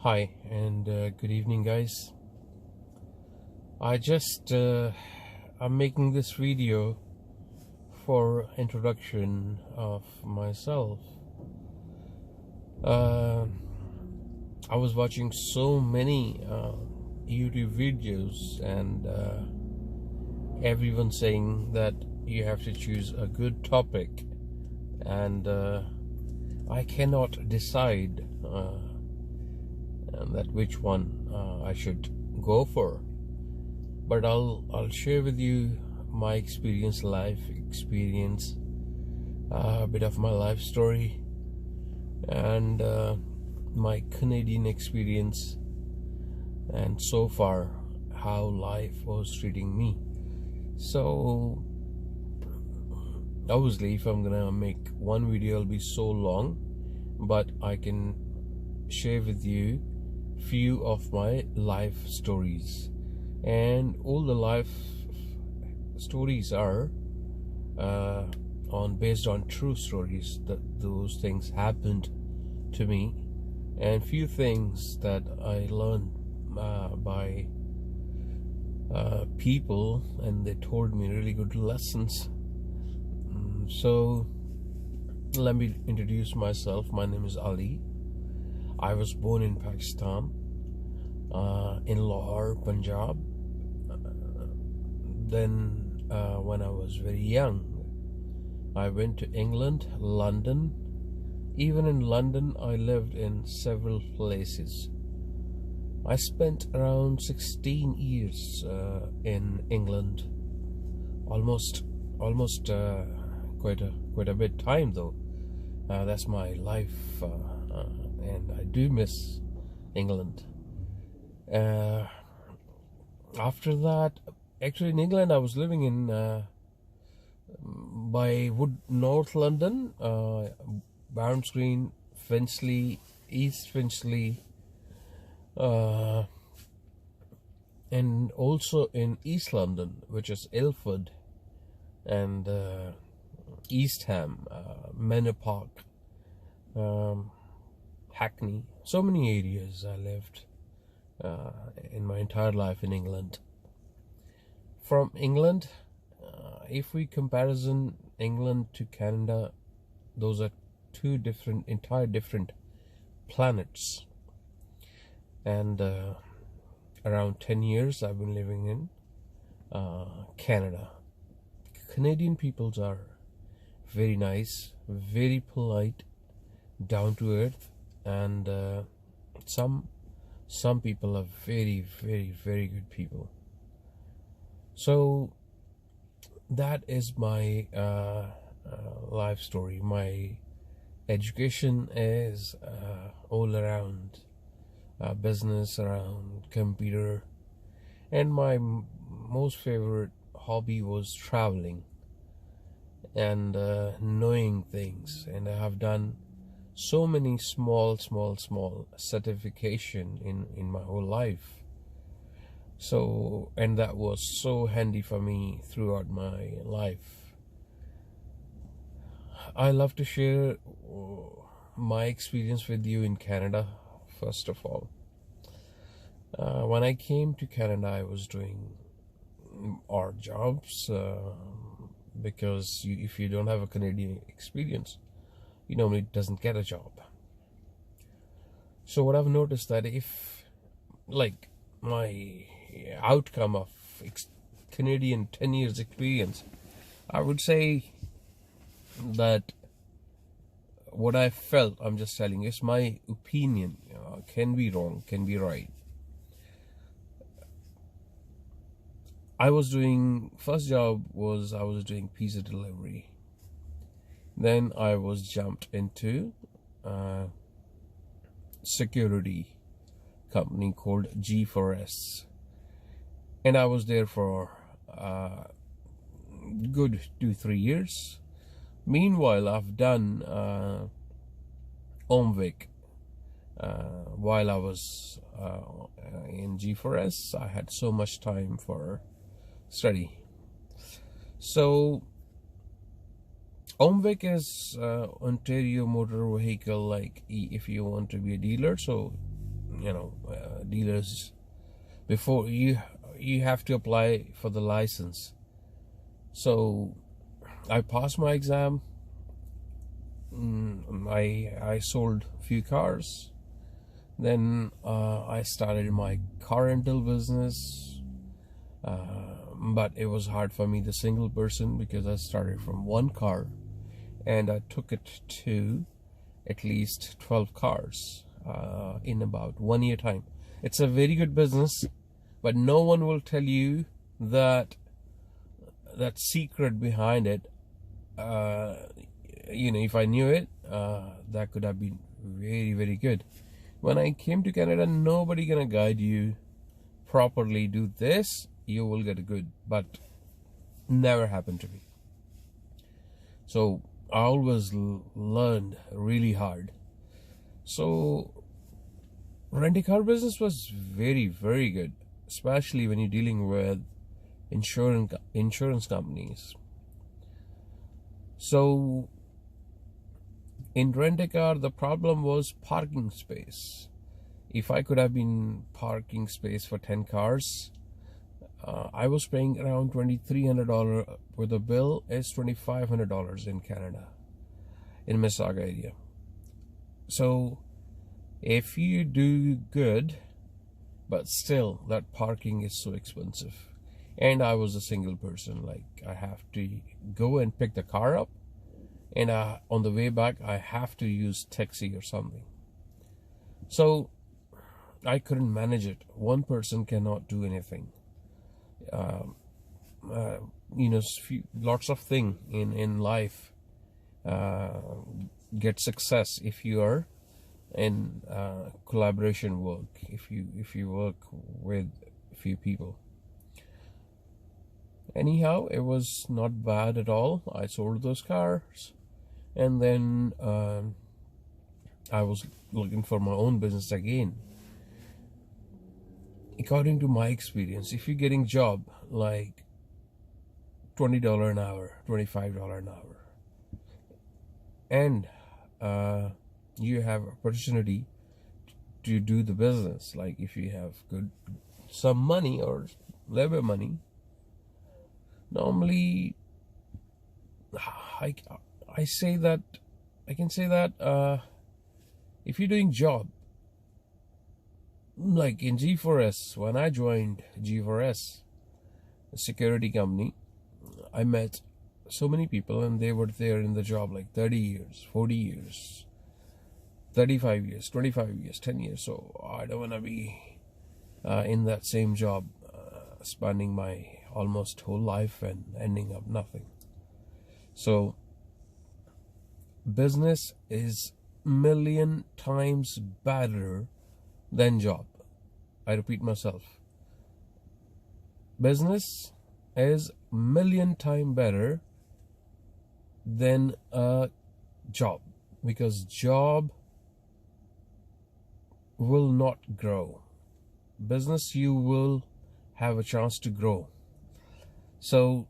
Hi and good evening, guys. I'm making this video for introduction of myself. I was watching so many YouTube videos and everyone saying that you have to choose a good topic, and I cannot decide that which one I should go for. But I'll share with you my experience, life experience, a bit of my life story, and my Canadian experience, and so far how life was treating me. So obviously, if I'm gonna make one video, it'll be so long, but I can share with you few of my life stories, and all the life stories are based on true stories, that those things happened to me, and few things that I learned by people, and they told me really good lessons. So let me introduce myself. My name is Ali. I was born in Pakistan, in Lahore, Punjab. Then when I was very young, I went to England, London. Even in London, I lived in several places. I spent around 16 years in England, almost quite a bit time though. That's my life, and I do miss England. After that, actually in England, I was living in by North London, Barnes Green, Finchley, East Finchley, and also in East London, which is Ilford, and East Ham, Manor Park, Hackney. So many areas I lived in my entire life in England. From England, if we comparison England to Canada, those are two entire different planets. And around 10 years I've been living in Canada. Canadian peoples are very nice, very polite, down to earth, and some people are very, very, very good people. So that is my life story. My education is all around business, around computer, and my most favorite hobby was traveling and knowing things. And I have done so many small certification in my whole life. So, and that was so handy for me throughout my life. I love to share my experience with you in Canada. First of all, when I came to Canada, I was doing odd jobs, because if you don't have a Canadian experience, you normally doesn't get a job. So what I've noticed, that if, like, my outcome of Canadian 10 years experience, I would say that what I felt, I'm just telling you, it's my opinion, can be wrong, can be right. First job was I was doing pizza delivery. Then I was jumped into security company called G4S, and I was there for good 2-3 years. Meanwhile, I've done OMVIC. While I was in G4S, I had so much time for study. So OMVIC is Ontario Motor Vehicle, like if you want to be a dealer. So dealers. Before you have to apply for the license. So I passed my exam. I sold a few cars. Then I started my car rental business, but it was hard for me, the single person, because I started from one car and I took it to at least 12 cars in about 1 year time. It's a very good business, but no one will tell you that secret behind it. If I knew it, that could have been very, very good. When I came to Canada, nobody gonna guide you properly. Do this, you will get good, but never happened to me. So I always learned really hard. So rent-a-car business was very, very good, especially when you're dealing with insurance companies. So in rent-a-car, the problem was parking space. If I could have been parking space for 10 cars, I was paying around $2,300 with a bill is $2,500 in Canada, in Mississauga area. So if you do good, but still that parking is so expensive. And I was a single person, like I have to go and pick the car up, and on the way back I have to use taxi or something. So I couldn't manage it. One person cannot do anything. Lots of things in life get success if you are in collaboration work, if you work with a few people. Anyhow, it was not bad at all. I sold those cars, and then I was looking for my own business again. According to my experience, if you're getting job like $20 an hour, $25 an hour, and you have opportunity to do the business, like if you have some money or labor money, normally I can say that if you're doing job like in G4S, when I joined G4S, a security company, I met so many people and they were there in the job like 30 years, 40 years, 35 years, 25 years, 10 years. So I don't want to be in that same job, spending my almost whole life and ending up nothing. So business is million times better than job. I repeat myself. Business is million times better than a job, because job will not grow. Business, you will have a chance to grow. So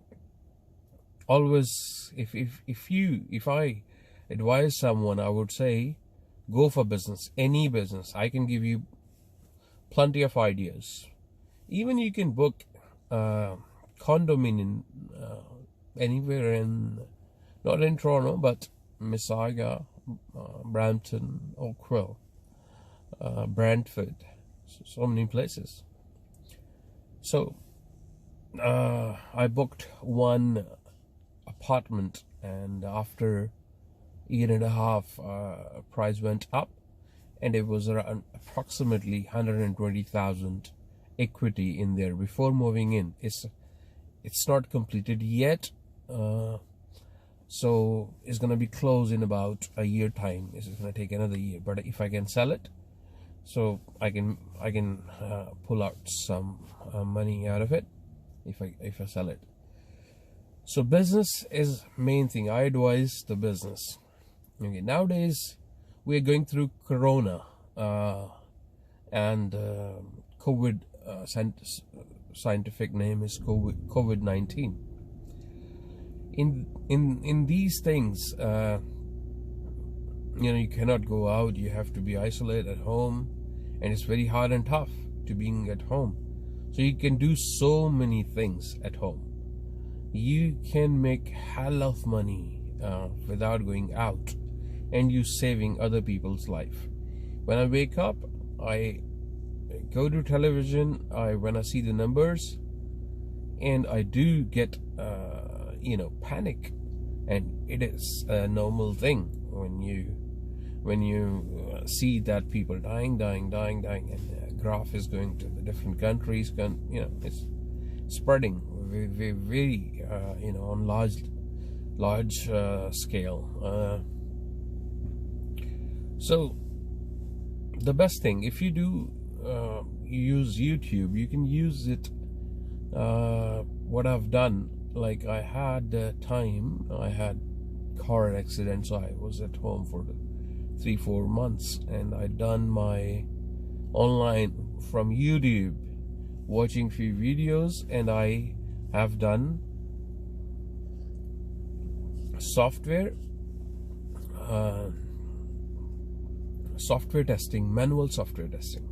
always, if I advise someone, I would say go for business, any business. I can give you plenty of ideas. Even you can book condominium anywhere not in Toronto, but Mississauga, Brampton, Oakville, Brantford, so many places. So I booked one apartment, and after a year and a half, price went up, and it was around approximately 120,000 equity in there before moving in. It's not completed yet, so it's gonna be closed in about a year time. It's gonna take another year, but if I can sell it, so I can pull out some money out of it if I sell it. So business is main thing. I advise the business. Okay, nowadays we are going through Corona and COVID. Scientific name is COVID-19. In these things, you cannot go out. You have to be isolated at home, and it's very hard and tough to being at home. So you can do so many things at home. You can make hell of money without going out, and you saving other people's life. When I wake up, I go to television, when I see the numbers, and I do get panic, and it is a normal thing when you see that people dying, and the graph is going to the different countries. It's spreading very on large scale. So the best thing, if you do use YouTube, you can use it. What I've done, like I had car accident, so I was at home for 3-4 months, and I done my online from YouTube, watching few videos, and I have done software testing, manual software testing,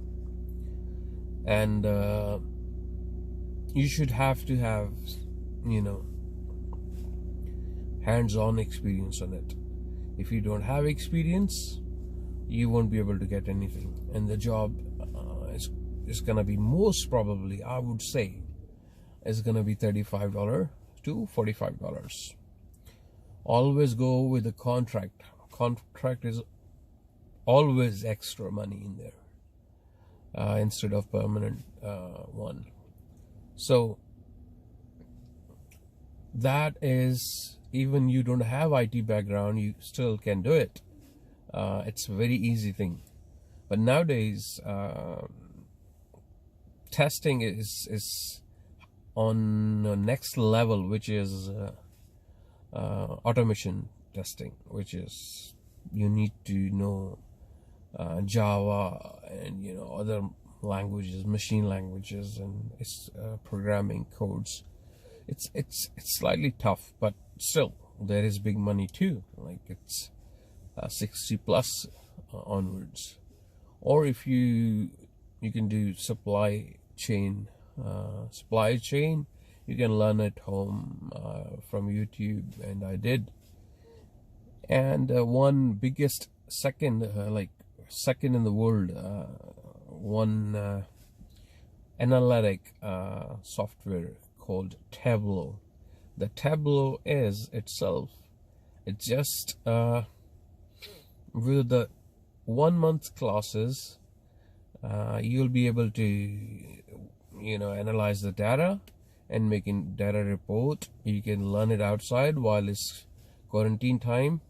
and you should have to have hands-on experience on it. If you don't have experience, you won't be able to get anything, and the job is gonna be, most probably, I would say, is gonna be $35 to $45. Always go with a contract. Contract is always extra money in there, instead of permanent one. So that is, even you don't have IT background, you still can do it. It's a very easy thing. But nowadays, testing is on the next level, which is automation testing, which is you need to know Java and other languages, machine languages, and programming codes. It's slightly tough, but still there is big money too. Like it's 60 plus onwards. Or if you can do supply chain, you can learn at home from YouTube, and I did. And one biggest second in the world, one analytic software called Tableau. The Tableau is itself, it's just with the 1 month classes, you'll be able to analyze the data and making data report. You can learn it outside while it's quarantine time,